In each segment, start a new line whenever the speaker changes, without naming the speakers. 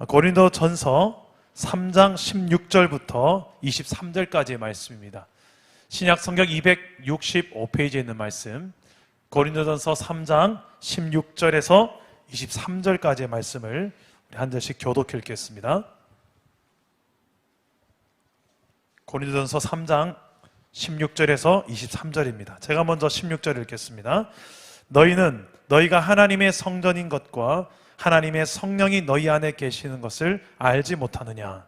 고린도전서 3장 16절부터 23절까지의 말씀입니다. 신약 성경 265페이지에 있는 말씀, 고린도전서 3장 16절에서 23절까지의 말씀을 우리 한 절씩 교독해 읽겠습니다. 고린도전서 3장 16절에서 23절입니다. 제가 먼저 16절 읽겠습니다. 너희는 너희가 하나님의 성전인 것과 하나님의 성령이 너희 안에 계시는 것을 알지 못하느냐?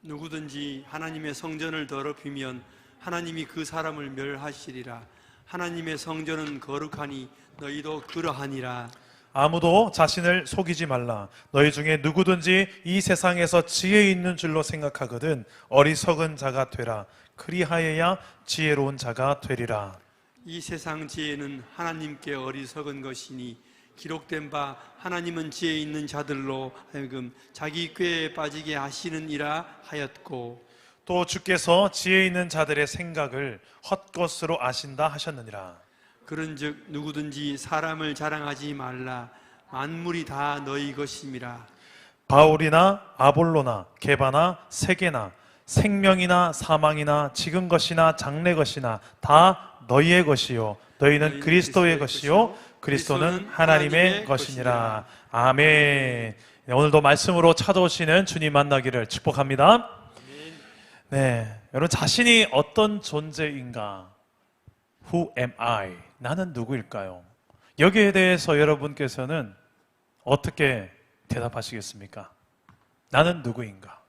누구든지 하나님의 성전을 더럽히면 하나님이 그 사람을 멸하시리라. 하나님의 성전은 거룩하니 너희도 그러하니라.
아무도 자신을 속이지 말라. 너희 중에 누구든지 이 세상에서 지혜 있는 줄로 생각하거든 어리석은 자가 되라. 그리하여야 지혜로운 자가 되리라.
이 세상 지혜는 하나님께 어리석은 것이니 기록된 바 하나님은 지혜 있는 자들로 하여금 자기 꾀에 빠지게 하시느니라 하였고,
또 주께서 지혜 있는 자들의 생각을 헛것으로 아신다 하셨느니라.
그런즉 누구든지 사람을 자랑하지 말라. 만물이 다 너희 것임이라.
바울이나 아볼로나 게바나 세게나 생명이나 사망이나 지금 것이나 장래 것이나 다 너희의 것이요 너희는 그리스도의 것이요 그리스도는 하나님의 것이니라. 아멘. 오늘도 말씀으로 찾아오시는 주님 만나기를 축복합니다. 네, 여러분 자신이 어떤 존재인가? Who am I? 나는 누구일까요? 여기에 대해서 여러분께서는 어떻게 대답하시겠습니까? 나는 누구인가?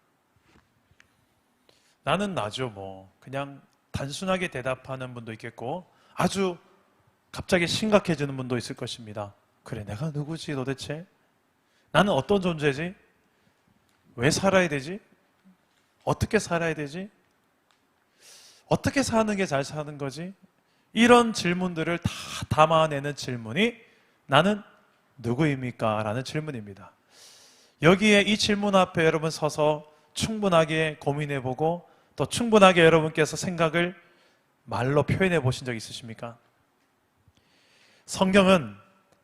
나는 나죠 뭐. 그냥 단순하게 대답하는 분도 있겠고 아주 갑자기 심각해지는 분도 있을 것입니다. 그래, 내가 누구지 도대체? 나는 어떤 존재지? 왜 살아야 되지? 어떻게 살아야 되지? 어떻게 사는 게 잘 사는 거지? 이런 질문들을 다 담아내는 질문이 나는 누구입니까? 라는 질문입니다. 여기에 이 질문 앞에 여러분 서서 충분하게 고민해보고 또 충분하게 여러분께서 생각을 말로 표현해 보신 적 있으십니까? 성경은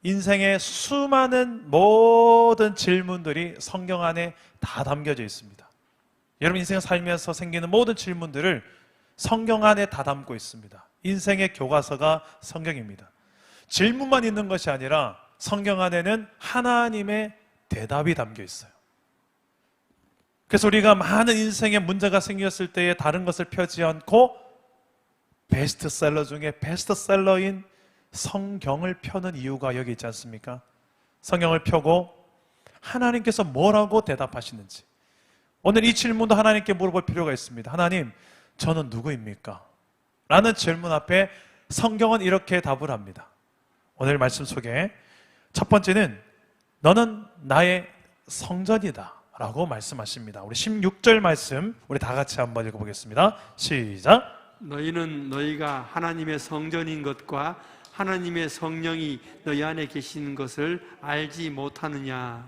인생의 수많은 모든 질문들이 성경 안에 다 담겨져 있습니다. 여러분 인생 살면서 생기는 모든 질문들을 성경 안에 다 담고 있습니다. 인생의 교과서가 성경입니다. 질문만 있는 것이 아니라 성경 안에는 하나님의 대답이 담겨 있어요. 그래서 우리가 많은 인생의 문제가 생겼을 때에 다른 것을 펴지 않고 베스트셀러 중에 베스트셀러인 성경을 펴는 이유가 여기 있지 않습니까? 성경을 펴고 하나님께서 뭐라고 대답하시는지, 오늘 이 질문도 하나님께 물어볼 필요가 있습니다. 하나님, 저는 누구입니까? 라는 질문 앞에 성경은 이렇게 답을 합니다. 오늘 말씀 속에 첫 번째는 너는 나의 성전이다 라고 말씀하십니다. 우리 16절 말씀 우리 다 같이 한번 읽어보겠습니다. 시작.
너희는 너희가 하나님의 성전인 것과 하나님의 성령이 너희 안에 계시는 것을 알지 못하느냐.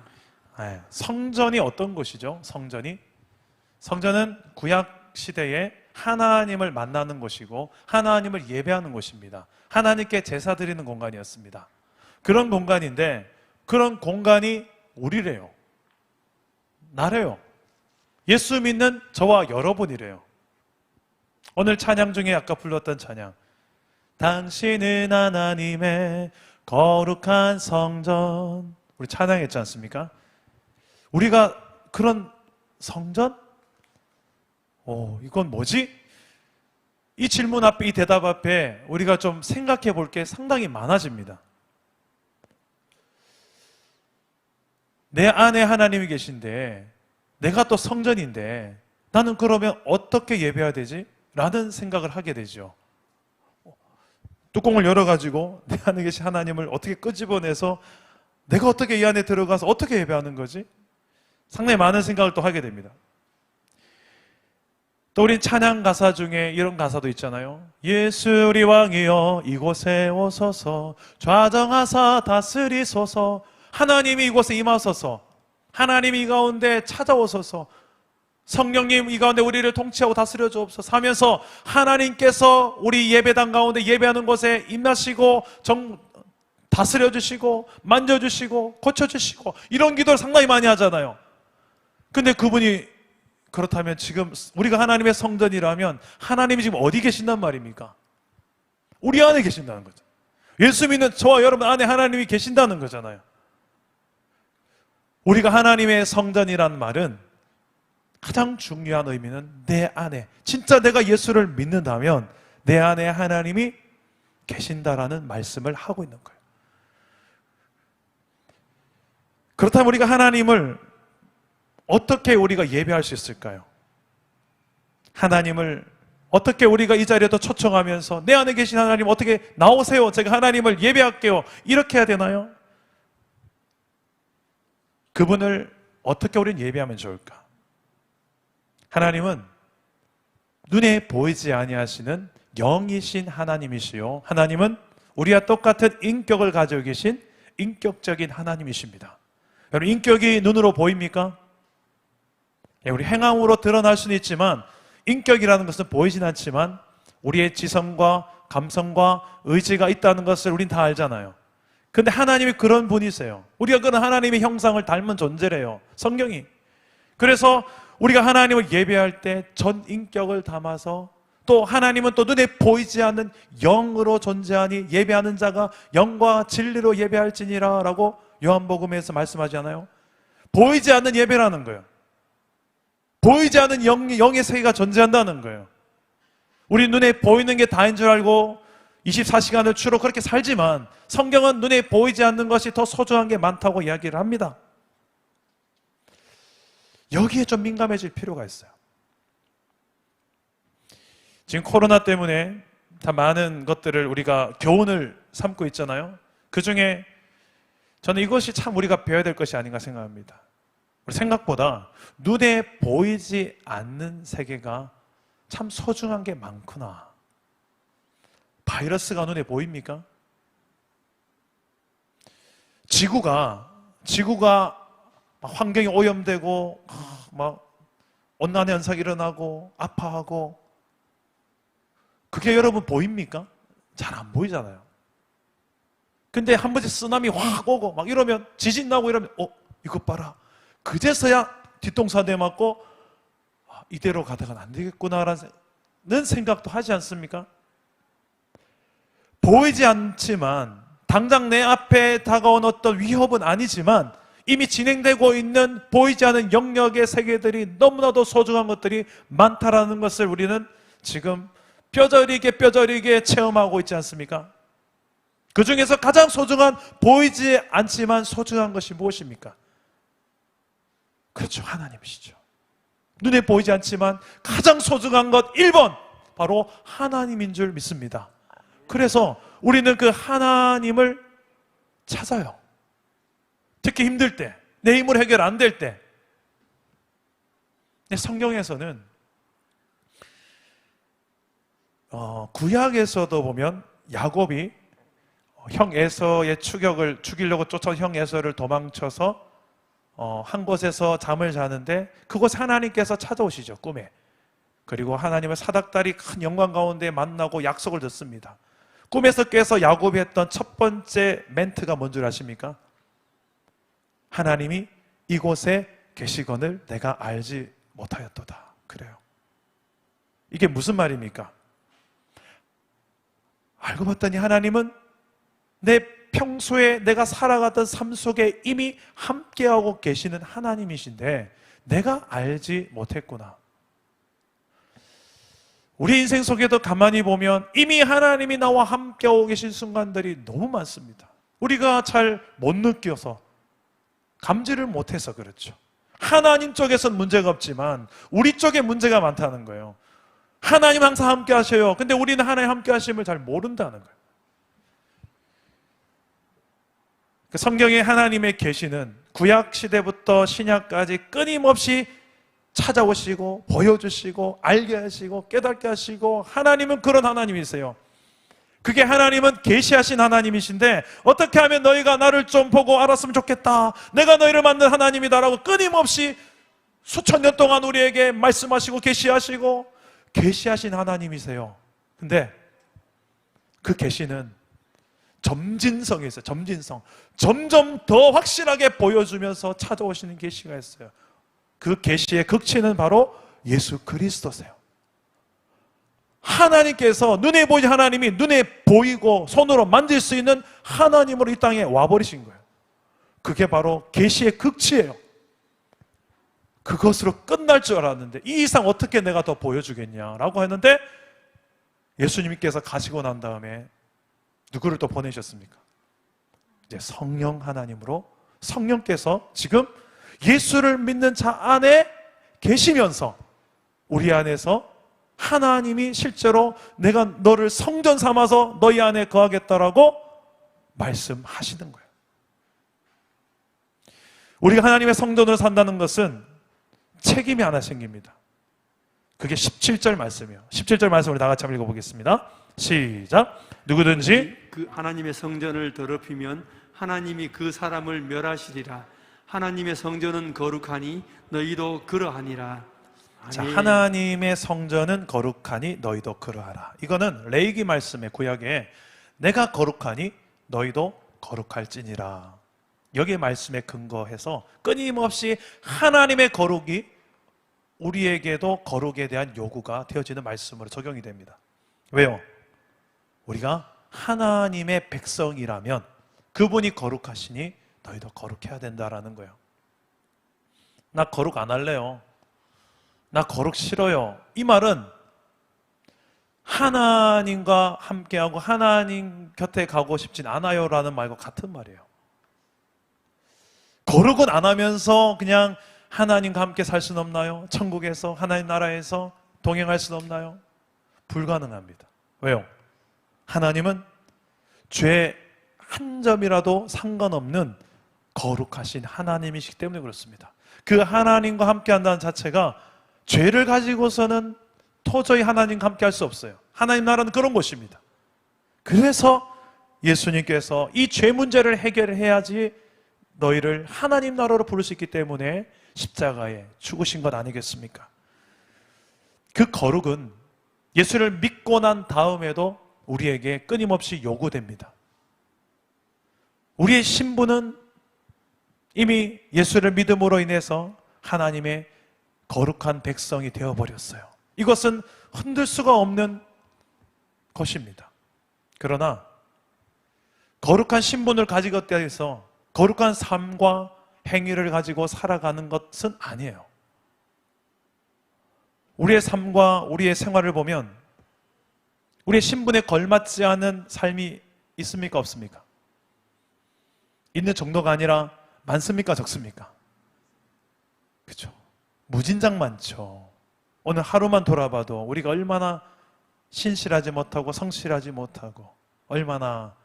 성전이 어떤 곳이죠? 성전은 구약 시대에 하나님을 만나는 곳이고 하나님을 예배하는 곳입니다. 하나님께 제사 드리는 공간이었습니다. 그런 공간인데 그런 공간이 우리래요. 나래요. 예수 믿는 저와 여러분이래요. 오늘 찬양 중에 아까 불렀던 찬양, 당신은 하나님의 거룩한 성전, 우리 찬양했지 않습니까? 우리가 그런 성전? 이건 뭐지? 이 질문 앞에, 이 대답 앞에 우리가 좀 생각해 볼 게 상당히 많아집니다. 내 안에 하나님이 계신데 내가 또 성전인데 나는 그러면 어떻게 예배해야 되지? 라는 생각을 하게 되죠. 뚜껑을 열어가지고 내 안에 계신 하나님을 어떻게 끄집어내서 내가 어떻게 이 안에 들어가서 어떻게 예배하는 거지? 상당히 많은 생각을 또 하게 됩니다. 또 우린 찬양 가사 중에 이런 가사도 있잖아요. 예수 우리 왕이여 이곳에 오소서 좌정하사 다스리소서. 하나님이 이곳에 임하소서. 하나님이 이 가운데 찾아오소서. 성령님 이 가운데 우리를 통치하고 다스려 주옵소서 하면서 하나님께서 우리 예배당 가운데 예배하는 곳에 임하시고 다스려 주시고 만져주시고 고쳐주시고 이런 기도를 상당히 많이 하잖아요. 근데 그분이 그렇다면 지금 우리가 하나님의 성전이라면 하나님이 지금 어디 계신단 말입니까? 우리 안에 계신다는 거죠. 예수 믿는 저와 여러분 안에 하나님이 계신다는 거잖아요. 우리가 하나님의 성전이란 말은 가장 중요한 의미는 내 안에, 진짜 내가 예수를 믿는다면 내 안에 하나님이 계신다라는 말씀을 하고 있는 거예요. 그렇다면 우리가 하나님을 어떻게 우리가 예배할 수 있을까요? 하나님을 어떻게 우리가 이 자리에도 초청하면서 내 안에 계신 하나님 어떻게 나오세요, 제가 하나님을 예배할게요, 이렇게 해야 되나요? 그분을 어떻게 우리는 예배하면 좋을까? 하나님은 눈에 보이지 아니하시는 영이신 하나님이시요, 하나님은 우리와 똑같은 인격을 가지고 계신 인격적인 하나님이십니다. 여러분, 인격이 눈으로 보입니까? 우리 행함으로 드러날 수는 있지만 인격이라는 것은 보이진 않지만 우리의 지성과 감성과 의지가 있다는 것을 우린 다 알잖아요. 근데 하나님이 그런 분이세요. 우리가 그런 하나님의 형상을 닮은 존재래요, 성경이. 그래서 우리가 하나님을 예배할 때 전 인격을 담아서, 또 하나님은 또 눈에 보이지 않는 영으로 존재하니 예배하는 자가 영과 진리로 예배할지니라 라고 요한복음에서 말씀하지 않아요? 보이지 않는 예배라는 거예요. 보이지 않는 영의 세계가 존재한다는 거예요. 우리 눈에 보이는 게 다인 줄 알고 24시간을 주로 그렇게 살지만 성경은 눈에 보이지 않는 것이 더 소중한 게 많다고 이야기를 합니다. 여기에 좀 민감해질 필요가 있어요. 지금 코로나 때문에 다 많은 것들을 우리가 교훈을 삼고 있잖아요. 그 중에 저는 이것이 참 우리가 배워야 될 것이 아닌가 생각합니다. 우리 생각보다 눈에 보이지 않는 세계가 참 소중한 게 많구나. 바이러스가 눈에 보입니까? 지구가 환경이 오염되고 막 온난화 현상이 일어나고 아파하고, 그게 여러분 보입니까? 잘 안 보이잖아요. 근데 한 번씩 쓰나미 확 오고 막 이러면, 지진 나고 이러면 이것 봐라, 그제서야 뒤통수 한 대 맞고 이대로 가다가는 안 되겠구나라는 생각도 하지 않습니까? 보이지 않지만, 당장 내 앞에 다가온 어떤 위협은 아니지만 이미 진행되고 있는 보이지 않는 영역의 세계들이 너무나도 소중한 것들이 많다라는 것을 우리는 지금 뼈저리게 체험하고 있지 않습니까? 그 중에서 가장 소중한, 보이지 않지만 소중한 것이 무엇입니까? 그렇죠, 하나님이시죠. 눈에 보이지 않지만 가장 소중한 것 1번, 바로 하나님인 줄 믿습니다. 그래서 우리는 그 하나님을 찾아요. 특히 힘들 때, 내 힘으로 해결 안 될 때. 성경에서는 구약에서도 보면 야곱이 형 에서의 추격을 죽이려고 쫓아온 형 에서를 도망쳐서 한 곳에서 잠을 자는데 그곳에 하나님께서 찾아오시죠, 꿈에. 그리고 하나님을 사닥다리 큰 영광 가운데 만나고 약속을 듣습니다. 꿈에서 깨서 야곱이 했던 첫 번째 멘트가 뭔 줄 아십니까? 하나님이 이곳에 계시거늘 내가 알지 못하였도다. 그래요. 이게 무슨 말입니까? 알고 봤더니 하나님은 내 평소에 내가 살아갔던 삶 속에 이미 함께하고 계시는 하나님이신데 내가 알지 못했구나. 우리 인생 속에도 가만히 보면 이미 하나님이 나와 함께하고 계신 순간들이 너무 많습니다. 우리가 잘 못 느껴서, 감지를 못해서 그렇죠. 하나님 쪽에서는 문제가 없지만 우리 쪽에 문제가 많다는 거예요. 하나님 항상 함께 하셔요. 근데 우리는 하나님 함께 하심을 잘 모른다는 거예요. 성경에 하나님의 계시는 구약 시대부터 신약까지 끊임없이 찾아오시고 보여주시고 알게 하시고 깨닫게 하시고, 하나님은 그런 하나님이세요. 그게 하나님은 계시하신 하나님이신데, 어떻게 하면 너희가 나를 좀 보고 알았으면 좋겠다, 내가 너희를 만든 하나님이다라고 끊임없이 수천 년 동안 우리에게 말씀하시고 계시하시고 계시하신 하나님이세요. 근데 그 계시는 점진성이 있어요. 점진성. 점점 더 확실하게 보여주면서 찾아오시는 계시가 있어요. 그 계시의 극치는 바로 예수 그리스도세요. 하나님께서 눈에 보이지 하나님이 눈에 보이고 손으로 만질 수 있는 하나님으로 이 땅에 와버리신 거예요. 그게 바로 계시의 극치예요. 그것으로 끝날 줄 알았는데 이 이상 어떻게 내가 더 보여주겠냐라고 했는데 예수님께서 가시고 난 다음에 누구를 또 보내셨습니까? 이제 성령 하나님으로 성령께서 지금 예수를 믿는 자 안에 계시면서 우리 안에서 하나님이 실제로 내가 너를 성전 삼아서 너희 안에 거하겠다라고 말씀하시는 거예요. 우리가 하나님의 성전으로 산다는 것은 책임이 하나 생깁니다. 그게 17절 말씀이에요. 17절 말씀을 다 같이 한번 읽어보겠습니다. 시작. 누구든지
그 하나님의 성전을 더럽히면 하나님이 그 사람을 멸하시리라. 하나님의 성전은 거룩하니 너희도 그러하니라.
자,
아멘.
하나님의 성전은 거룩하니 너희도 그러하라. 이거는 레위기 말씀의 구약에 내가 거룩하니 너희도 거룩할지니라. 여기에 말씀에 근거해서 끊임없이 하나님의 거룩이 우리에게도 거룩에 대한 요구가 되어지는 말씀으로 적용이 됩니다. 왜요? 우리가 하나님의 백성이라면 그분이 거룩하시니 너희도 거룩해야 된다라는 거예요. 나 거룩 안 할래요. 나 거룩 싫어요. 이 말은 하나님과 함께하고 하나님 곁에 가고 싶진 않아요라는 말과 같은 말이에요. 거룩은 안 하면서 그냥 하나님과 함께 살 수는 없나요? 천국에서 하나님 나라에서 동행할 수는 없나요? 불가능합니다. 왜요? 하나님은 죄 한 점이라도 상관없는 거룩하신 하나님이시기 때문에 그렇습니다. 그 하나님과 함께 한다는 자체가 죄를 가지고서는 도저히 하나님과 함께 할 수 없어요. 하나님 나라는 그런 곳입니다. 그래서 예수님께서 이 죄 문제를 해결해야지 너희를 하나님 나라로 부를 수 있기 때문에 십자가에 죽으신 것 아니겠습니까? 그 거룩은 예수를 믿고 난 다음에도 우리에게 끊임없이 요구됩니다. 우리의 신분은 이미 예수를 믿음으로 인해서 하나님의 거룩한 백성이 되어버렸어요. 이것은 흔들 수가 없는 것입니다. 그러나 거룩한 신분을 가지고 해서 거룩한 삶과 행위를 가지고 살아가는 것은 아니에요. 우리의 삶과 우리의 생활을 보면 우리의 신분에 걸맞지 않은 삶이 있습니까? 없습니까? 있는 정도가 아니라 많습니까? 적습니까? 그렇죠. 무진장 많죠. 오늘 하루만 돌아봐도 우리가 얼마나 신실하지 못하고 성실하지 못하고 얼마나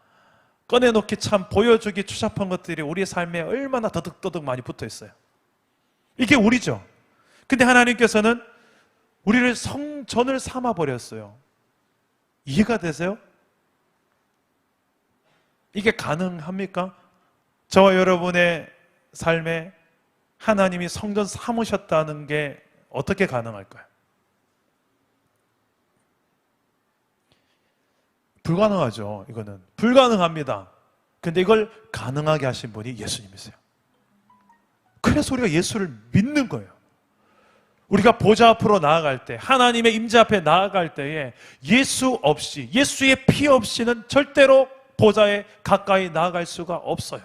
꺼내놓기 참 보여주기 추잡한 것들이 우리의 삶에 얼마나 더득더득 많이 붙어 있어요. 이게 우리죠. 근데 하나님께서는 우리를 성전을 삼아 버렸어요. 이해가 되세요? 이게 가능합니까? 저와 여러분의 삶에 하나님이 성전 삼으셨다는 게 어떻게 가능할까요? 불가능하죠. 이거는 불가능합니다. 근데 이걸 가능하게 하신 분이 예수님이세요. 그래서 우리가 예수를 믿는 거예요. 우리가 보좌 앞으로 나아갈 때, 하나님의 임재 앞에 나아갈 때에 예수 없이, 예수의 피 없이는 절대로 보좌에 가까이 나아갈 수가 없어요.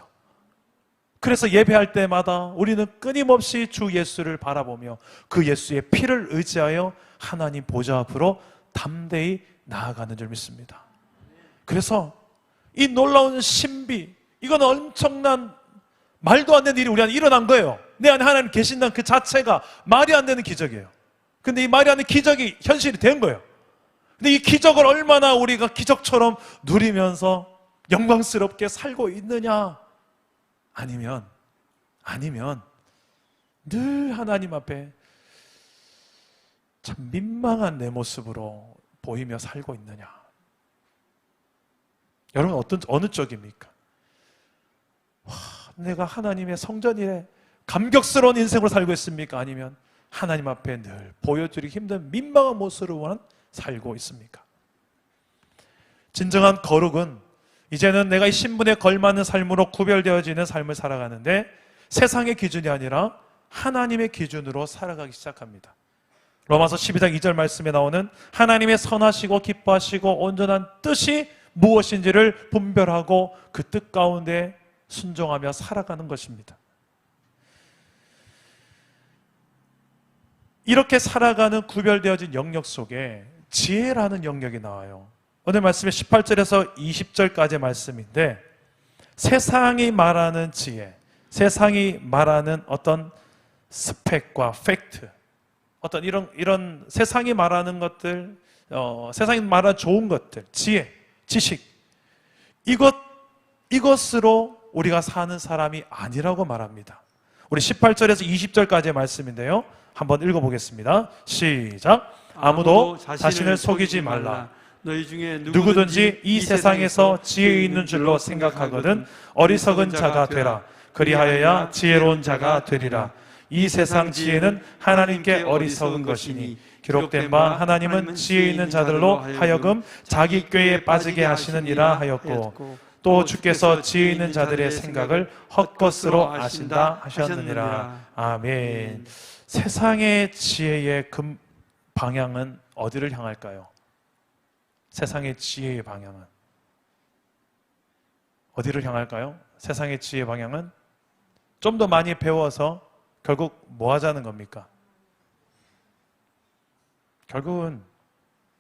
그래서 예배할 때마다 우리는 끊임없이 주 예수를 바라보며 그 예수의 피를 의지하여 하나님 보좌 앞으로 담대히 나아가는 줄 믿습니다. 그래서 이 놀라운 신비, 이건 엄청난 말도 안 되는 일이 우리 안에 일어난 거예요. 내 안에 하나님 계신다는 그 자체가 말이 안 되는 기적이에요. 근데 이 말이 안 되는 기적이 현실이 된 거예요. 근데 이 기적을 얼마나 우리가 기적처럼 누리면서 영광스럽게 살고 있느냐? 아니면 늘 하나님 앞에 참 민망한 내 모습으로 보이며 살고 있느냐? 여러분 어느 쪽입니까? 와, 내가 하나님의 성전이래 감격스러운 인생으로 살고 있습니까? 아니면 하나님 앞에 늘 보여주기 힘든 민망한 모습으로만 살고 있습니까? 진정한 거룩은 이제는 내가 이 신분에 걸맞는 삶으로 구별되어지는 삶을 살아가는데 세상의 기준이 아니라 하나님의 기준으로 살아가기 시작합니다. 로마서 12장 2절 말씀에 나오는 하나님의 선하시고 기뻐하시고 온전한 뜻이 무엇인지를 분별하고 그 뜻 가운데 순종하며 살아가는 것입니다. 이렇게 살아가는 구별되어진 영역 속에 지혜라는 영역이 나와요. 오늘 말씀의 18절에서 20절까지의 말씀인데, 세상이 말하는 지혜, 세상이 말하는 어떤 스펙과 팩트, 어떤 이런 세상이 말하는 것들, 세상이 말하는 좋은 것들, 지혜, 지식, 이것으로 우리가 사는 사람이 아니라고 말합니다. 우리 18절에서 20절까지의 말씀인데요, 한번 읽어보겠습니다. 시작. 아무도 자신을 속이지 말라.
너희 중에
누구든지 이 세상에서 지혜 있는 줄로 생각하거든 어리석은 자가 되라. 그리하여야 지혜로운 자가 되리라. 이 세상 지혜는 하나님께 어리석은 것이니 기록된 바 하나님은 지혜 있는 자들로 하여금 자기 꾀에 빠지게 하시느니라 하였고, 또 주께서 지혜 있는 자들의 생각을 헛것으로 아신다 하셨느니라. 아멘. 세상의 지혜의 방향은 어디를 향할까요? 세상의 지혜의 방향은 어디를 향할까요? 세상의 지혜의 방향은 좀 더 많이 배워서 결국 뭐 하자는 겁니까? 결국은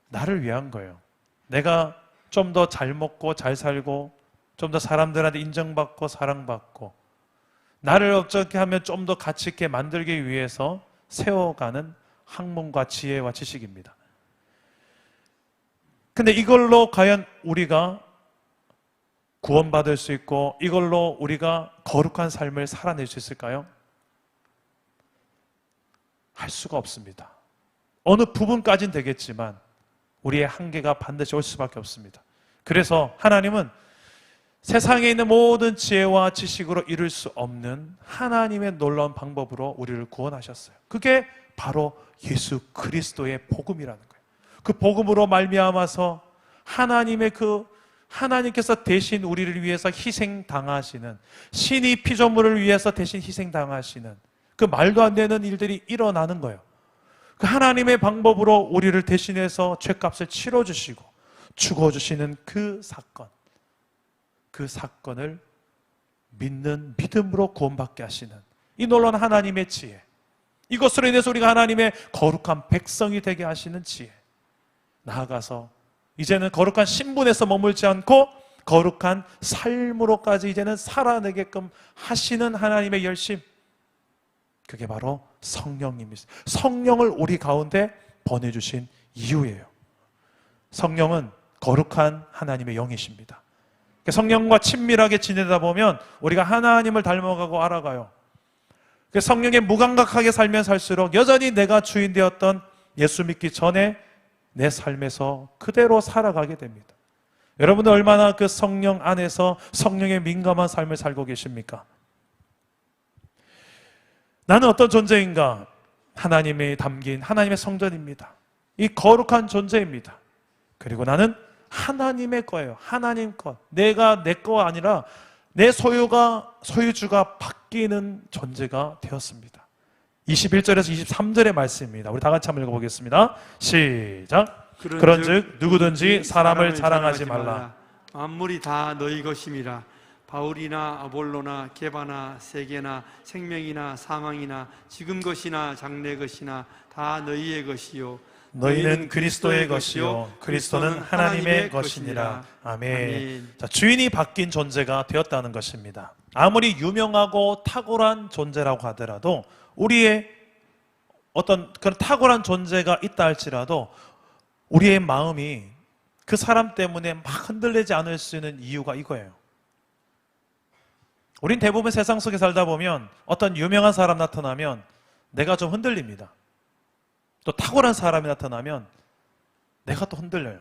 나를 위한 거예요. 내가 좀 더 잘 먹고 잘 살고 좀 더 사람들한테 인정받고 사랑받고 나를 어떻게 하면 좀 더 가치 있게 만들기 위해서 세워가는 학문과 지혜와 지식입니다. 근데 이걸로 과연 우리가 구원받을 수 있고 이걸로 우리가 거룩한 삶을 살아낼 수 있을까요? 할 수가 없습니다. 어느 부분까지는 되겠지만 우리의 한계가 반드시 올 수밖에 없습니다. 그래서 하나님은 세상에 있는 모든 지혜와 지식으로 이룰 수 없는 하나님의 놀라운 방법으로 우리를 구원하셨어요. 그게 바로 예수 그리스도의 복음이라는 거예요. 그 복음으로 말미암아서 하나님께서 대신 우리를 위해서 희생당하시는, 신이 피조물을 위해서 대신 희생당하시는 그 말도 안 되는 일들이 일어나는 거예요. 그 하나님의 방법으로 우리를 대신해서 죄값을 치러주시고 죽어주시는 그 사건을 믿는 믿음으로 구원받게 하시는 이 놀라운 하나님의 지혜, 이것으로 인해서 우리가 하나님의 거룩한 백성이 되게 하시는 지혜, 나아가서 이제는 거룩한 신분에서 머물지 않고 거룩한 삶으로까지 이제는 살아내게끔 하시는 하나님의 열심, 그게 바로 성령님입니다. 성령을 우리 가운데 보내주신 이유예요. 성령은 거룩한 하나님의 영이십니다. 성령과 친밀하게 지내다 보면 우리가 하나님을 닮아가고 알아가요. 성령에 무감각하게 살면 살수록 여전히 내가 주인 되었던 예수 믿기 전에 내 삶에서 그대로 살아가게 됩니다. 여러분은 얼마나 그 성령 안에서 성령에 민감한 삶을 살고 계십니까? 나는 어떤 존재인가? 하나님이 담긴 하나님의 성전입니다. 이 거룩한 존재입니다. 그리고 나는 하나님의 거예요. 하나님 것. 내가 내 거 아니라 내 소유주가 바뀌는 존재가 되었습니다. 21절에서 23절의 말씀입니다. 우리 다 같이 한번 읽어보겠습니다. 시작. 그런즉 누구든지 사람을 자랑하지 말라.
만물이 다 너희 것임이라. 바울이나 아볼로나 게바나 세계나 생명이나 사망이나 지금 것이나 장래 것이나 다 너희의 것이요
너희는 그리스도의 것이요 그리스도는 하나님의 것이니라. 아멘. 자, 주인이 바뀐 존재가 되었다는 것입니다. 아무리 유명하고 탁월한 존재라고 하더라도 우리의 어떤 그런 탁월한 존재가 있다 할지라도 우리의 마음이 그 사람 때문에 막 흔들리지 않을 수 있는 이유가 이거예요. 우린 대부분 세상 속에 살다 보면 어떤 유명한 사람 나타나면 내가 좀 흔들립니다. 또 탁월한 사람이 나타나면 내가 또 흔들려요.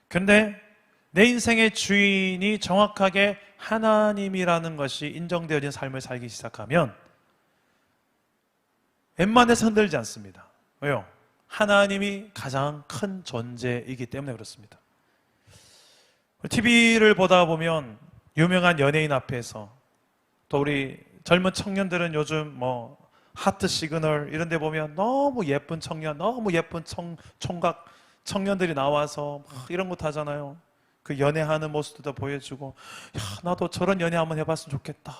그런데 내 인생의 주인이 정확하게 하나님이라는 것이 인정되어진 삶을 살기 시작하면 웬만해서 흔들지 않습니다. 왜요? 하나님이 가장 큰 존재이기 때문에 그렇습니다. TV를 보다 보면 유명한 연예인 앞에서 또 우리 젊은 청년들은 요즘 뭐 하트 시그널 이런 데 보면 너무 예쁜 청년, 너무 예쁜 총각 청년들이 나와서 막 이런 것도 하잖아요. 그 연애하는 모습도 보여주고, 야, 나도 저런 연애 한번 해봤으면 좋겠다.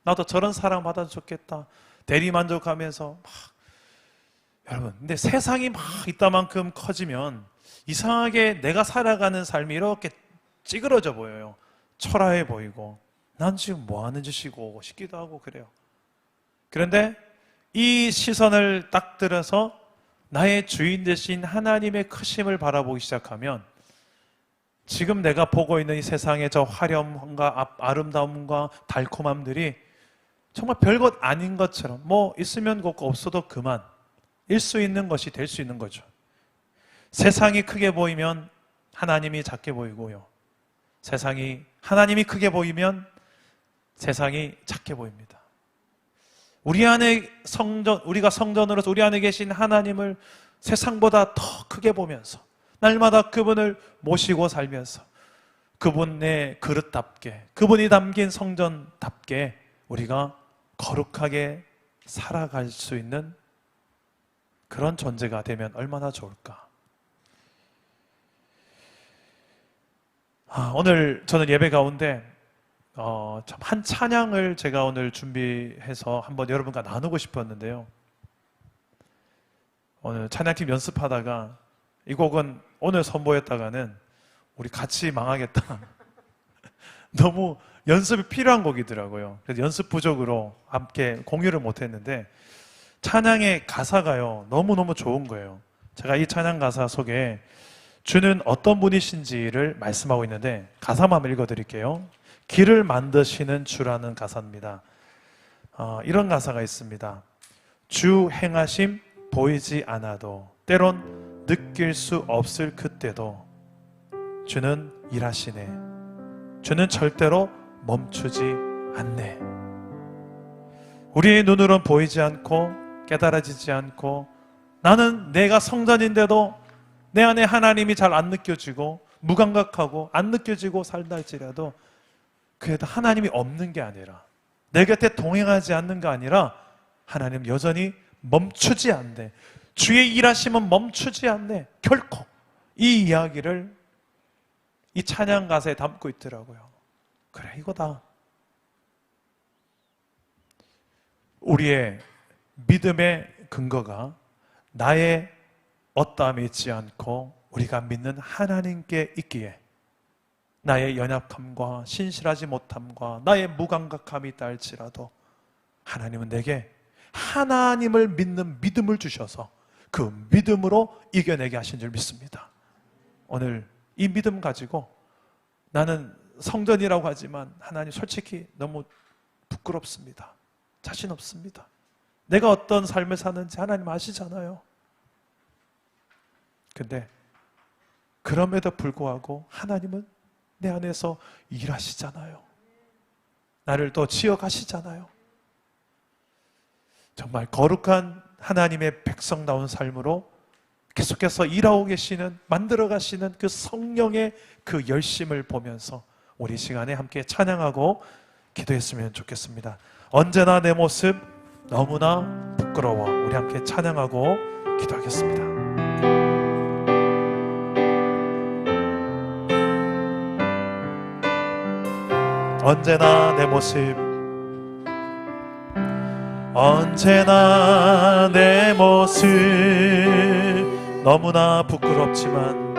나도 저런 사랑 받아도 좋겠다. 대리만족하면서 막. 여러분, 근데 세상이 막 이따만큼 커지면 이상하게 내가 살아가는 삶이 이렇게 찌그러져 보여요. 초라해 보이고, 난 지금 뭐 하는 짓이고 싶기도 하고 그래요. 그런데 이 시선을 딱 들어서 나의 주인 되신 하나님의 크심을 바라보기 시작하면 지금 내가 보고 있는 이 세상의 저 화려함과 아름다움과 달콤함들이 정말 별것 아닌 것처럼, 뭐 있으면 좋고 없어도 그만 일 수 있는 것이 될 수 있는 거죠. 세상이 크게 보이면 하나님이 작게 보이고요, 하나님이 크게 보이면 세상이 작게 보입니다. 우리가 성전으로서 우리 안에 계신 하나님을 세상보다 더 크게 보면서 날마다 그분을 모시고 살면서 그분의 그릇답게, 그분이 담긴 성전답게 우리가 거룩하게 살아갈 수 있는 그런 존재가 되면 얼마나 좋을까. 오늘 저는 예배 가운데 참 한 찬양을 제가 오늘 준비해서 한번 여러분과 나누고 싶었는데요. 오늘 찬양팀 연습하다가 이 곡은 오늘 선보였다가는 우리 같이 망하겠다. 너무 연습이 필요한 곡이더라고요. 그래서 연습 부족으로 함께 공유를 못했는데 찬양의 가사가요, 너무너무 좋은 거예요. 제가 이 찬양 가사 속에 주는 어떤 분이신지를 말씀하고 있는데 가사만 한번 읽어드릴게요. 길을 만드시는 주라는 가사입니다. 이런 가사가 있습니다. 주 행하심 보이지 않아도 때론 느낄 수 없을 그때도 주는 일하시네. 주는 절대로 멈추지 않네. 우리의 눈으로는 보이지 않고 깨달아지지 않고 나는 내가 성전인데도 내 안에 하나님이 잘 안 느껴지고 무감각하고 안 느껴지고 살다 할지라도 그래도 하나님이 없는 게 아니라 내 곁에 동행하지 않는 게 아니라 하나님 여전히 멈추지 않네. 주의 일하심은 멈추지 않네. 결코. 이 이야기를 이 찬양 가사에 담고 있더라고요. 그래, 이거다. 우리의 믿음의 근거가 나의 어떠함에 있지 않고 우리가 믿는 하나님께 있기에 나의 연약함과 신실하지 못함과 나의 무감각함이 있다 할지라도 하나님은 내게 하나님을 믿는 믿음을 주셔서 그 믿음으로 이겨내게 하신 줄 믿습니다. 오늘 이 믿음 가지고 나는 성전이라고 하지만 하나님 솔직히 너무 부끄럽습니다. 자신 없습니다. 내가 어떤 삶을 사는지 하나님 아시잖아요. 근데 그럼에도 불구하고 하나님은 내 안에서 일하시잖아요. 나를 또 지어가시잖아요. 정말 거룩한 하나님의 백성다운 삶으로 계속해서 일하고 계시는, 만들어 가시는 그 성령의 그 열심을 보면서 우리 시간에 함께 찬양하고 기도했으면 좋겠습니다. 언제나 내 모습 너무나 부끄러워. 우리 함께 찬양하고 기도하겠습니다. 언제나 내 모습, 언제나 내 모습 너무나 부끄럽지만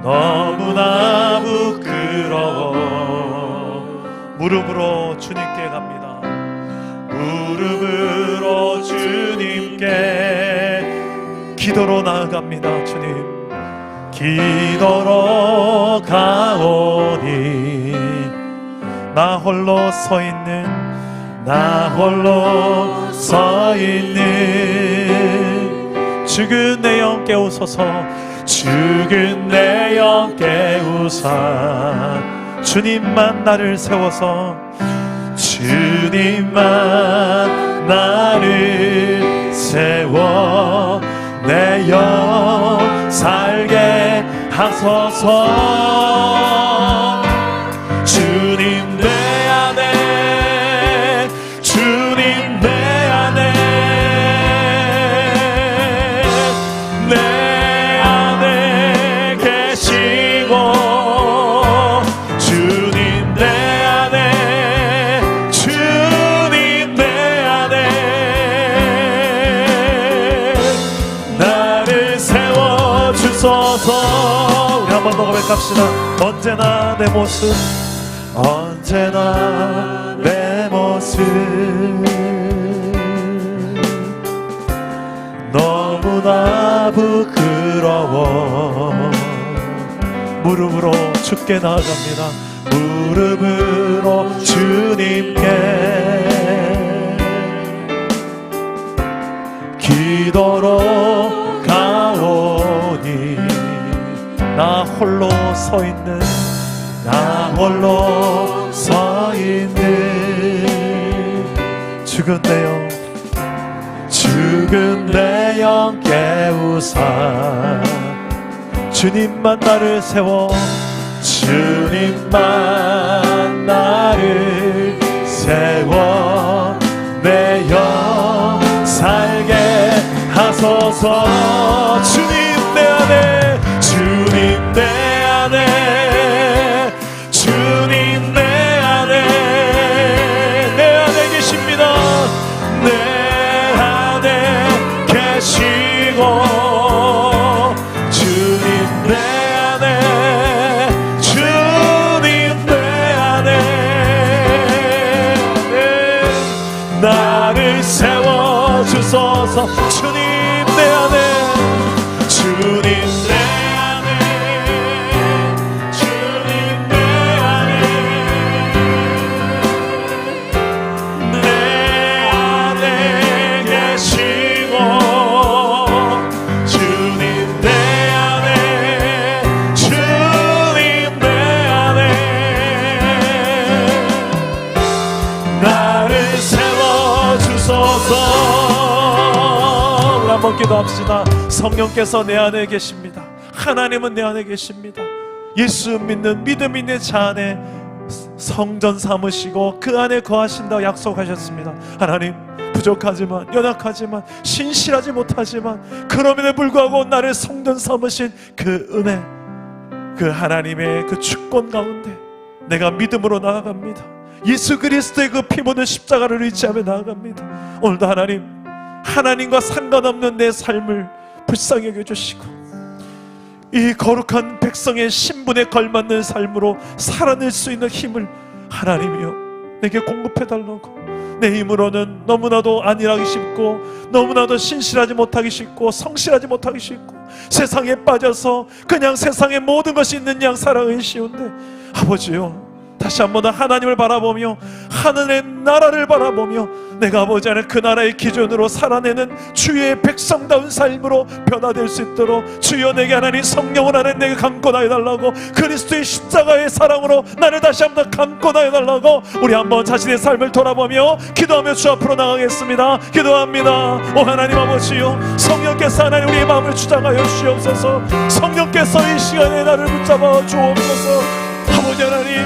너무나 부끄러워. 무릎으로 주님께 갑니다. 무릎으로 주님께 기도로 나아갑니다. 주님, 기도로 가오니 나 홀로 서 있는, 나 홀로 서 있는 죽은 내 영 깨우소서. 죽은 내 영 깨우사 주님만 나를 세워서, 주님만 나를 세워 내 영 살게 하소서. 주님 내 안에, 주님 주소서. 우리 한번 더 고백합시다. 언제나 내 모습, 언제나 내 모습 너무나 부끄러워. 무릎으로 주께 나아갑니다. 무릎으로 주님께 기도로 가오니 나 홀로 서 있는, 나 홀로 서 있는 죽은 내 영, 죽은 내 영 깨우사 주님만 나를 세워, 주님만 나를 세워 내 영 살게 하소서. 주님 내 안에, 주님 내 안에, 주님 내 안에, 내 안에 계십니다. 내 안에 계시고 주님 내 안에, 주님 내 안에 나를 세워 주소서. 주님 내 안에, 주님 내 안에, 주님 내 안에, 내 안에 계시고 주님 내 안에, 주님 내 안에 나를 세워 주소서. 한번 기도합시다. 성령께서 내 안에 계십니다. 하나님은 내 안에 계십니다. 예수 믿는 믿음 있는 자 안에 성전 삼으시고 그 안에 거하신다고 약속하셨습니다. 하나님, 부족하지만, 연약하지만, 신실하지 못하지만 그럼에도 불구하고 나를 성전 삼으신 그 은혜, 그 하나님의 그 주권 가운데 내가 믿음으로 나아갑니다. 예수 그리스도의 그 피 묻은 십자가를 의지하며 나아갑니다. 오늘도 하나님과 상관없는 내 삶을 불쌍히 여겨주시고 이 거룩한 백성의 신분에 걸맞는 삶으로 살아낼 수 있는 힘을 하나님이여 내게 공급해달라고. 내 힘으로는 너무나도 안일하기 쉽고 너무나도 신실하지 못하기 쉽고 성실하지 못하기 쉽고 세상에 빠져서 그냥 세상의 모든 것이 있는 양 살아가기 쉬운데, 아버지요, 다시 한 번 더 하나님을 바라보며 하늘의 나라를 바라보며 내가 아버지 안에 그 나라의 기준으로 살아내는 주의 백성다운 삶으로 변화될 수 있도록 주여 내게 하나님 성령을 안에 내게 감고 나여달라고, 그리스도의 십자가의 사랑으로 나를 다시 한 번 더 감고 나여달라고 우리 한번 자신의 삶을 돌아보며 기도하며 주 앞으로 나가겠습니다. 기도합니다. 오 하나님 아버지요, 성령께서 하나님 우리의 마음을 주장하여 주시옵소서. 성령께서 이 시간에 나를 붙잡아 주옵소서. 아버지 하나님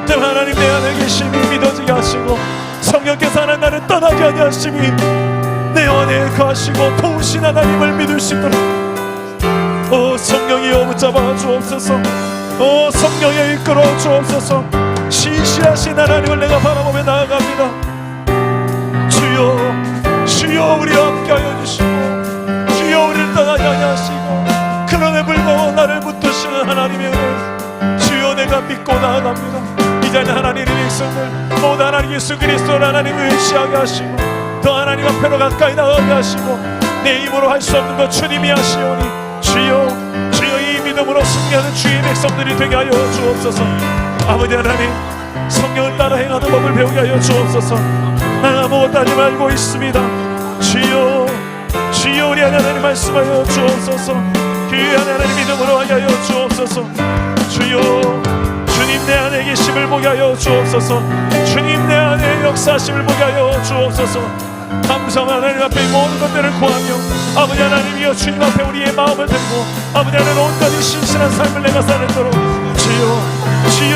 내 안에 계심이 믿어지게 하시고 성령께서 하나님 나를 떠나게 하심이 내 안에 거하시고 도우신 하나님을 믿을 수 있도록 오 성령이여 붙잡아 주옵소서. 오 성령에 이끌어 주옵소서. 신실하신 하나님을 내가 바라보며 나아갑니다. 주여 우리와 함께하여 주시고 주여 우리를 떠나게 하시고 그럼에 불구하고 나를 붙드시는 하나님의 은혜 주여 내가 믿고 나아갑니다. 이제는 하나님의 백성들 모두 하나님 예수 그리스도를 하나님을 의지하게 하시고 더 하나님 앞으로 가까이 나가게 하시고 내 힘으로 할 수 없는 것 주님이 하시오니 주여 이 믿음으로 승리하는 주의 백성들이 되게 하여 주옵소서. 아버지 하나님 성령을 따라 행하는 법을 배우게 하여 주옵소서. 나는 아무것도 하지 말고 있습니다. 주여 우리 하나님 말씀하여 주옵소서. 그 하나님 믿음으로 하게 하여 주옵소서. 주여 주님 내 안에 계심을 보게 하여 주옵소서. 주님 내 안에 역사하심을 보게 하여 주옵소서. 감사한 하나님 앞에 모든 것들을 구하며 아버지 하나님이여 주님 앞에 우리의 마음을 들고 아버지 하나님 온전히 신실한 삶을 내가 살도록 주여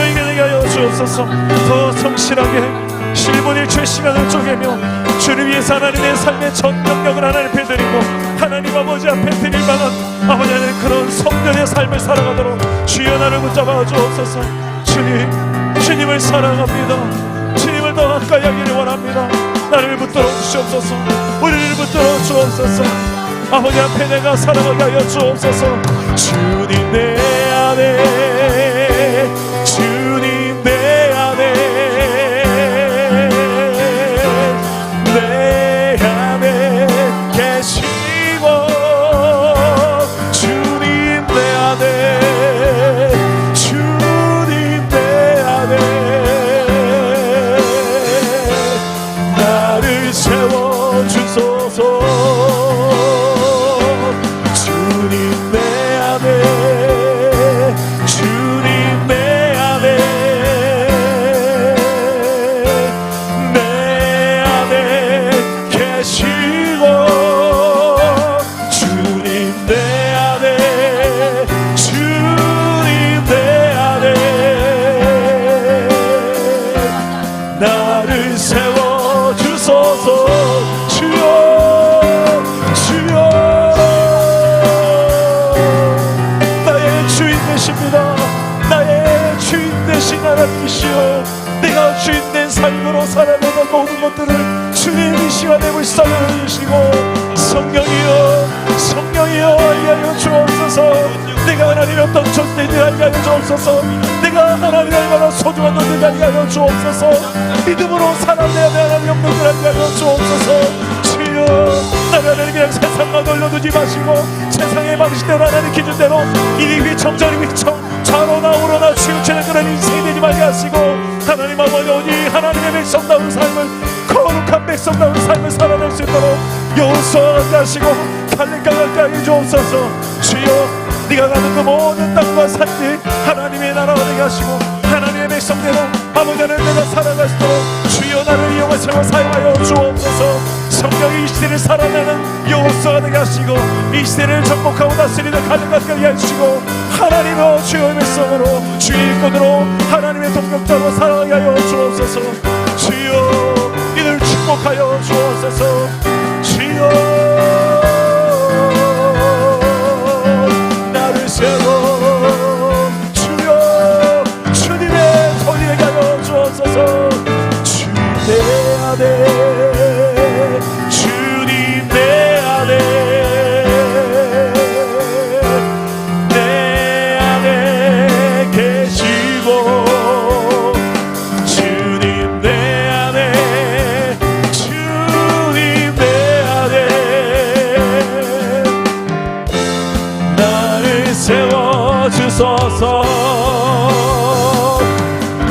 이게 되게 하여 주옵소서. 더 성실하게 실문일초의 시간을 쪼개며 주를 위해서 하나님의 삶의 전 능력을 하나님 앞에 드리고 하나님 아버지 앞에 드릴 만한 아버지 하나님 그런 성전의 삶을 살아가도록 주여 나를 붙잡아 주옵소서. 주님을 사랑합니다. 주님을 더 가까이 하기를 원합니다. 나를 붙들어 주시옵소서. 우리를 붙들어 주옵소서. 아버지 앞에 내가 살아가게 하여 주옵소서. 주님 내 안에, 주님 내 안에, 내 안에 계시고, 주님 내 안에, 주님 내 안에 나를 세워주소서. 주님 내 안에, 주님 내 안에, 내 안에 계시고, 주님 내 안에, 주님 내 안에 나를 세워주소서. 주여, 주여, 나의 주인 되십니다. 나의 주인 되신 하나님이시여, 내가 주인 된 삶으로 살아내는 모든 것들을 주님 이 시간에 불쌍히 여기시고, 성령이여, 성령이여 알게 하여 주옵소서. 내가 하나님의 어떤 존재인지 알게 하여 주옵소서. 내가 하나님의 얼마나 소중한 존재인지 알게 하여 주옵소서. 믿음으로 살아내야 될 하나님의 없는 알게 하여 주옵소서. 주여, 나를 하나님 그냥 세상만 올려두지 마시고 세상의 방식대로 하나님 기준대로 이리 휘청 저리 휘청 좌로나 우로나 치우치는 그런 인생이 되지 말게 하시고, 하나님 아버지 오직 하나님의 백성다운 삶을, 거룩한 백성다운 삶을 살아낼 수 있도록 용서하게 하시고 달릴까 가까이 주옵소서. 주여, 네가 가는 그 모든 땅과 산지 하나님의 나라가 되게 하시고 하나님의 백성대로 아버지 하나님 내가 살아갈 수 있도록 주여 나를 이용하시고 사용하여 주옵소서. 성령이 이 시대를 살아내는 용서가 되게 하시고 이 시대를 정복하고 다스리는 가정가까이 하시고 하나님의 주의 백성으로 주의 일꾼으로 하나님의 동력자로 살아가게 하여 주옵소서. 주여, 이들 축복하여 주옵소서. 주여, 나를 세워 주여, 주님의 손에게 하여 주옵소서. 주님 내 안에, 주님 내 안에, 내 안에 계시고, 주님 내 안에, 주님 내 안에 나를 세워주소서.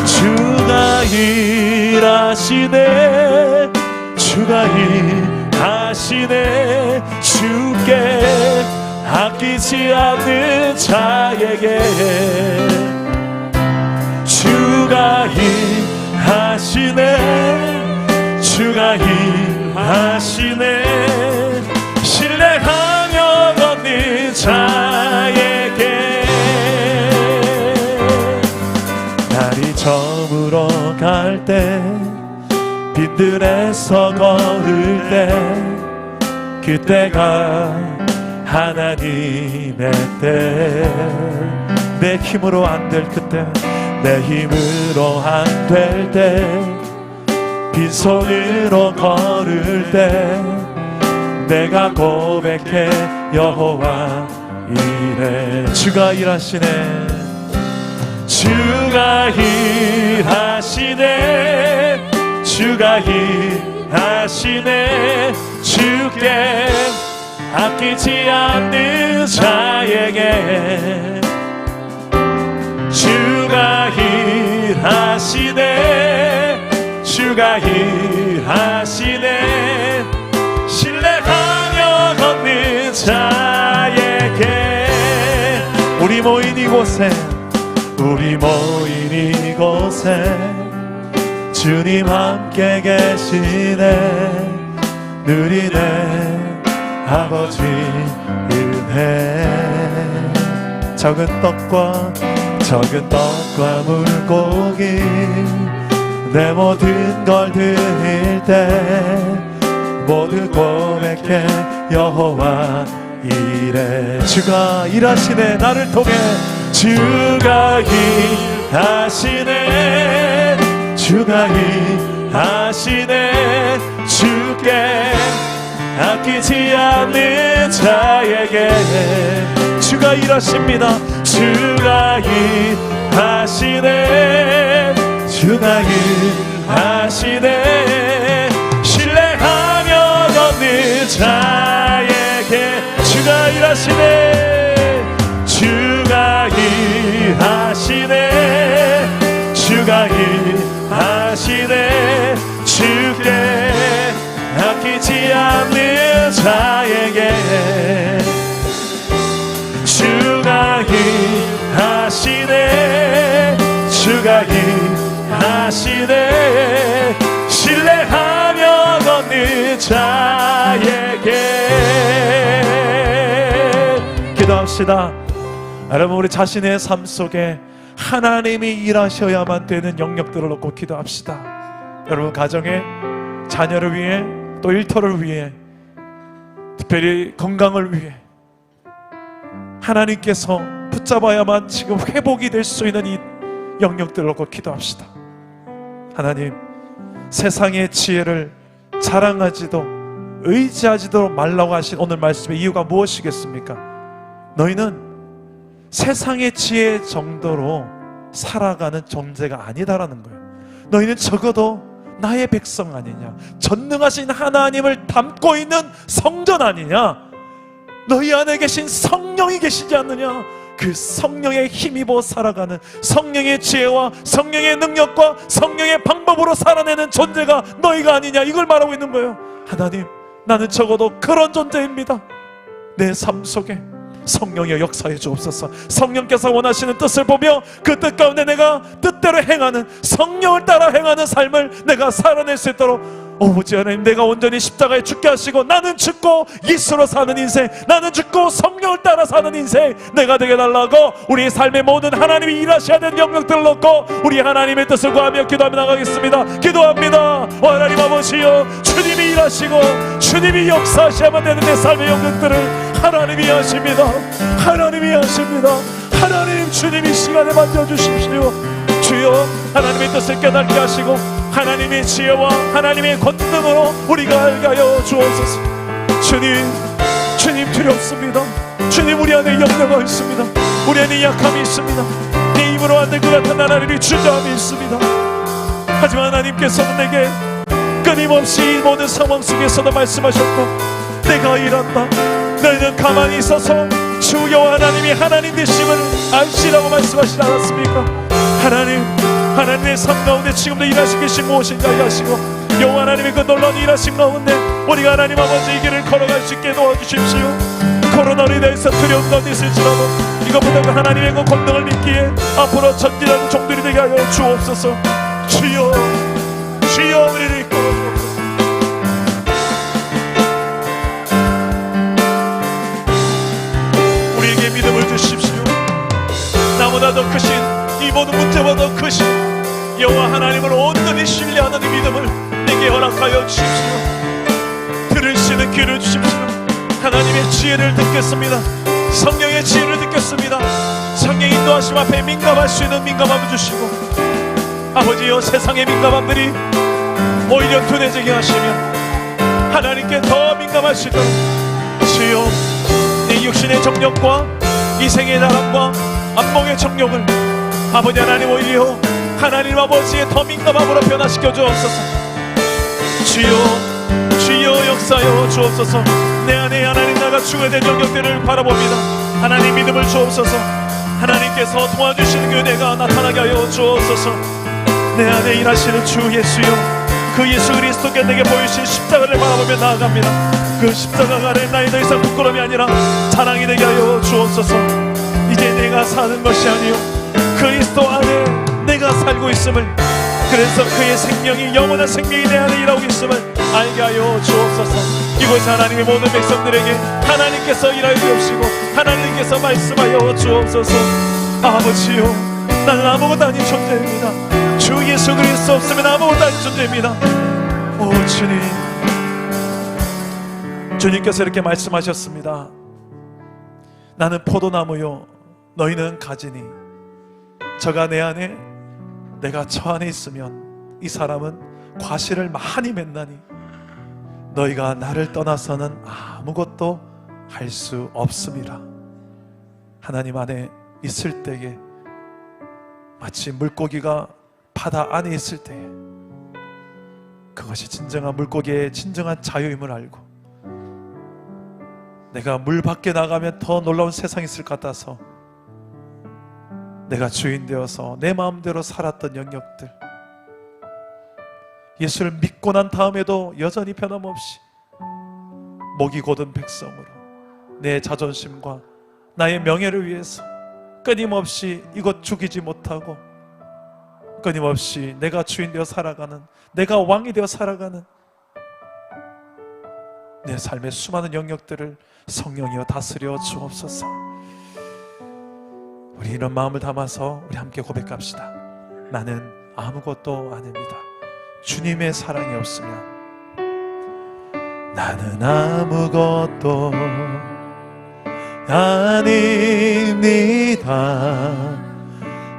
주가 일하시네, 주가 일하시네, 주께 아끼지 않는 자에게 주가 일하시네, 주가 일하시네, 신뢰하며 걷는 자에게 날이 저물어 갈 때 빈들에서 걸을 때 그때가 하나님의 때, 내 힘으로 안 될 그때, 내 힘으로 안 될 때, 빈손으로 걸을 때 내가 고백해 여호와 이래. 주가 일하시네, 주가 일하시네, 주가 일하시네, 주께 아끼지 않는 자에게 주가 일하시네, 주가 일하시네, 신뢰하며 걷는 자에게. 우리 모인 이곳에, 우리 모인 이곳에 주님 함께 계시네, 누리네 아버지 은혜. 적은 떡과 물고기 내 모든 걸 드릴 때 모두 고백해 여호와 이래. 주가 일하시네, 나를 통해 주가 일하시네, 주가 일하시네, 주께 아끼지 않는 자에게 주가 일하십니다. 주가 일하시네. 주가 일하시네. 신뢰하며 걷는 자에게 주가 일하시네. 주가 일하시네. 주가 일하시네. 주께 아끼지 않는 자에게 주가 일하시네. 주가 일하시네. 신뢰하며 걷는 자에게. 기도합시다. 여러분, 우리 자신의 삶 속에 하나님이 일하셔야만 되는 영역들을 놓고 기도합시다. 여러분, 가정에 자녀를 위해, 또 일터를 위해, 특별히 건강을 위해 하나님께서 붙잡아야만 지금 회복이 될 수 있는 이 영역들을 놓고 기도합시다. 하나님, 세상의 지혜를 자랑하지도 의지하지도 말라고 하신 오늘 말씀의 이유가 무엇이겠습니까? 너희는 세상의 지혜 정도로 살아가는 존재가 아니다라는 거예요. 너희는 적어도 나의 백성 아니냐, 전능하신 하나님을 담고 있는 성전 아니냐, 너희 안에 계신 성령이 계시지 않느냐, 그 성령의 힘입어 살아가는, 성령의 지혜와 성령의 능력과 성령의 방법으로 살아내는 존재가 너희가 아니냐, 이걸 말하고 있는 거예요. 하나님, 나는 적어도 그런 존재입니다. 내 삶 속에 성령의 역사에 주옵소서. 성령께서 원하시는 뜻을 보며 그 뜻 가운데 내가 뜻대로 행하는, 성령을 따라 행하는 삶을 내가 살아낼 수 있도록 오부지 하나님, 내가 온전히 십자가에 죽게 하시고 나는 죽고 예수로 사는 인생, 나는 죽고 성령을 따라 사는 인생 내가 되게 달라고, 우리의 삶의 모든 하나님이 일하셔야 되는 영역들을 놓고 우리 하나님의 뜻을 구하며 기도하며 나가겠습니다. 기도합니다. 하나님 아버지여, 주님이 일하시고 주님이 역사하셔야만 되는 내 삶의 영역들을 하나님이 하십니다. 하나님이 하십니다. 하나님, 주님이 시간에 만져주십시오. 주여, 하나님의 뜻을 깨닫게 하시고 하나님의 지혜와 하나님의 권능으로 우리가 알게 하여 주옵소서. 주님 두렵습니다. 주님, 우리 안에 염려가 있습니다. 우리 안에 약함이 있습니다. 내 입으로 안 될 것 같은 하나님의 주저함이 있습니다. 하지만 하나님께서는 내게 끊임없이 이 모든 상황 속에서도 말씀하셨고, 내가 일한다, 너희는 가만히 있어서 주 여호와 하나님이 하나님 되심을 알시라고 말씀하시지 않았습니까? 하나님의 삶 가운데 지금도 일하시고 계신 무엇인가 하시고, 여호와 하나님의 그 놀라운 일하심 가운데 우리가 하나님 아버지 이 길을 걸어갈 수 있게 도와주십시오. 코로나로 대해서 두려운 가운데 있을지라도 이것보다 그 하나님의 그 권능을 믿기에 앞으로 전진하는 종들이 되게 하여 주옵소서. 주여, 주여, 우리를 이끌어 주옵소서. 우리에게 믿음을 주십시오. 나보다 더 크신, 이 모든 문제보다 더 크신 여호와 하나님을 온전히 신뢰하는 이 믿음을 내게 허락하여 주십시오. 들으시는 귀를 주십시오. 하나님의 지혜를 듣겠습니다. 성령의 지혜를 듣겠습니다. 성령의 인도하심 앞에 민감할 수 있는 민감함을 주시고, 아버지여, 세상의 민감함들이 오히려 둔해지게 하시며 하나님께 더 민감할 수 있도록 주여, 내 육신의 정욕과 이생의 나람과 안목의 정욕을 아버지 하나님 오히려 하나님 아버지의 더 민감함으로 변화시켜 주옵소서. 주여 역사여 주옵소서. 내 안에 하나님 나가 추가된 영역들을 바라봅니다. 하나님 믿음을 주옵소서. 하나님께서 도와주시는 그 은혜가 나타나게 하여 주옵소서. 내 안에 일하시는 주 예수여, 그 예수 그리스도께 내게 보이신 십자가를 바라보며 나아갑니다. 그 십자가가 나의 더 이상 부끄러움이 아니라 자랑이 되게 하여 주옵소서. 이제 내가 사는 것이 아니요 그리스도 안에 내가 살고 있음을, 그래서 그의 생명이 영원한 생명이 내 안에 일하고 있음을 알게 하여 주옵소서. 이곳 하나님의 모든 백성들에게 하나님께서 일하여 주옵시고 하나님께서 말씀하여 주옵소서. 아버지요, 나는 아무것도 아닌 존재입니다. 주 예수 그리스도 없으면 아무것도 아닌 존재입니다. 오 주님, 주님께서 이렇게 말씀하셨습니다. 나는 포도나무요 너희는 가지니 저가 내 안에 내가 저 안에 있으면 이 사람은 과실을 많이 맺나니 너희가 나를 떠나서는 아무것도 할 수 없음이라. 하나님 안에 있을 때에 마치 물고기가 바다 안에 있을 때에 그것이 진정한 물고기의 진정한 자유임을 알고, 내가 물 밖에 나가면 더 놀라운 세상이 있을 것 같아서 내가 주인 되어서 내 마음대로 살았던 영역들, 예수를 믿고 난 다음에도 여전히 변함없이 목이 곧은 백성으로 내 자존심과 나의 명예를 위해서 끊임없이 이것 죽이지 못하고 끊임없이 내가 주인 되어 살아가는, 내가 왕이 되어 살아가는 내 삶의 수많은 영역들을 성령이여 다스려 주옵소서. 우리 이런 마음을 담아서 우리 함께 고백합시다. 나는 아무것도 아닙니다. 주님의 사랑이 없으면 나는 아무것도 아닙니다.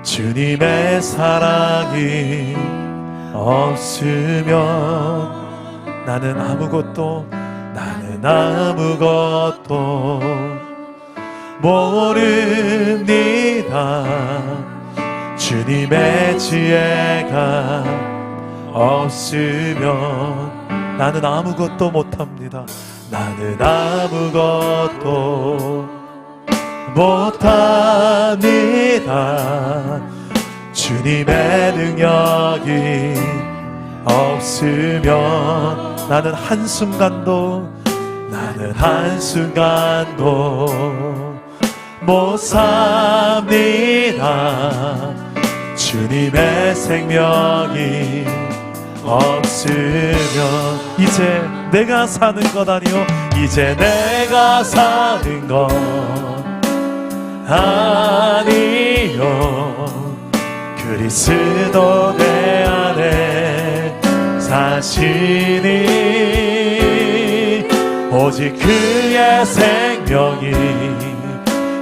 주님의 사랑이 없으면 나는 아무것도 모릅니다. 주님의 지혜가 없으면 나는 아무것도 못합니다. 나는 아무것도 못합니다. 주님의 능력이 없으면 나는 한순간도 못 삽니다. 주님의 생명이 없으면 이제 내가 사는 것 아니요, 이제 내가 사는 것 아니요, 그리스도 내 안에 사시니 오직 그의 생명이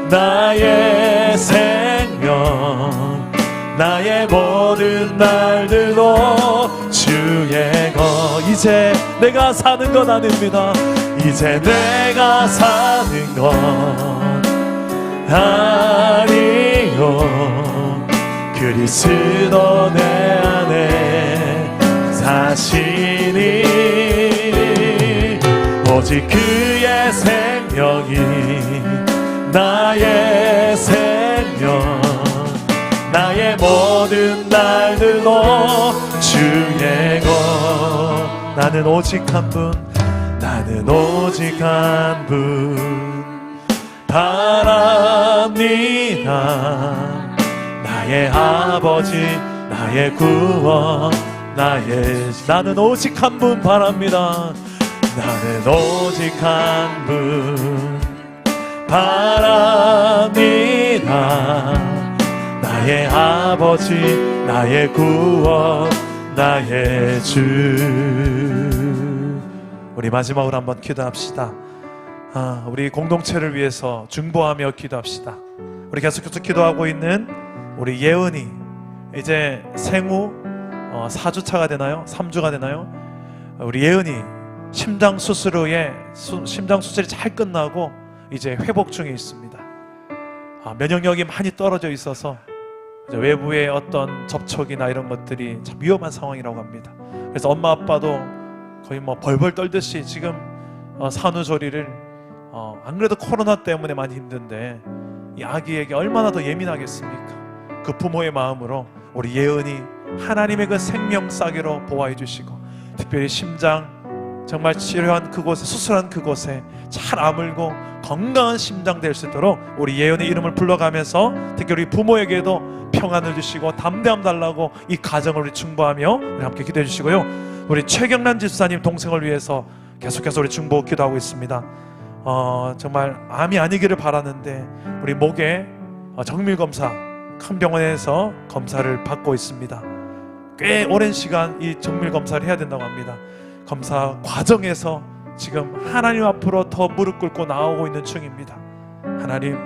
나의 생명, 나의 모든 날들로 주의 것. 이제 내가 사는 것 아닙니다. 이제 내가 사는 것 아니요, 그리스도 내 안에 사시니 오직 그의 생명이 나의 생명, 나의 모든 날들로 주의 것. 나는 오직 한 분, 나는 오직 한 분 바랍니다. 나의 아버지, 나의 구원, 나는 오직 한 분 바랍니다. 나는 오직 한 분 바랍니다. 나의 아버지, 나의 구원, 나의 주. 우리 마지막으로 한번 기도합시다. 우리 공동체를 위해서 중보하며 기도합시다. 우리 계속해서 기도하고 있는 우리 예은이, 이제 생후 4주차가 되나요? 3주가 되나요? 우리 예은이 심장 수술이 잘 끝나고 이제 회복 중에 있습니다. 면역력이 많이 떨어져 있어서 외부의 어떤 접촉이나 이런 것들이 참 위험한 상황이라고 합니다. 그래서 엄마 아빠도 거의 벌벌 떨듯이 지금 산후조리를 안 그래도 코로나 때문에 많이 힘든데 이 아기에게 얼마나 더 예민하겠습니까? 그 부모의 마음으로 우리 예은이 하나님의 그 생명 싸개로 보호해 주시고, 특별히 심장 정말 치료한 그곳에, 수술한 그곳에 잘 아물고 건강한 심장 될 수 있도록 우리 예은의 이름을 불러가면서 특히 우리 부모에게도 평안을 주시고 담대함 달라고 이 가정을 우리 중보하며 우리 함께 기도해 주시고요. 우리 최경란 집사님 동생을 위해서 계속해서 우리 중보 기도하고 있습니다. 정말 암이 아니기를 바라는데 우리 목에 정밀검사 큰 병원에서 검사를 받고 있습니다. 꽤 오랜 시간 이 정밀검사를 해야 된다고 합니다. 검사 과정에서 지금 하나님 앞으로 더 무릎 꿇고 나오고 있는 중입니다. 하나님,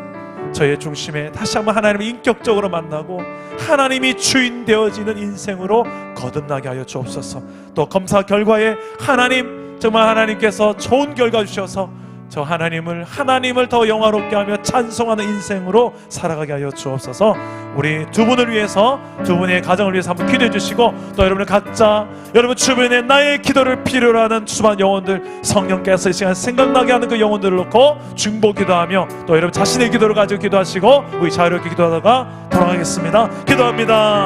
저의 중심에 다시 한번 하나님을 인격적으로 만나고 하나님이 주인 되어지는 인생으로 거듭나게 하여 주옵소서. 또 검사 결과에 하나님 정말 하나님께서 좋은 결과 주셔서 저 하나님을 더 영화롭게 하며 찬송하는 인생으로 살아가게 하여 주옵소서. 우리 두 분을 위해서, 두 분의 가정을 위해서 한번 기도해 주시고, 또 여러분들 각자 여러분 주변에 나의 기도를 필요로 하는 수많은 영혼들, 성령께서 이 시간 생각나게 하는 그 영혼들을 놓고 중보 기도하며, 또 여러분 자신의 기도를 가지고 기도하시고 우리 자유롭게 기도하다가 돌아가겠습니다. 기도합니다.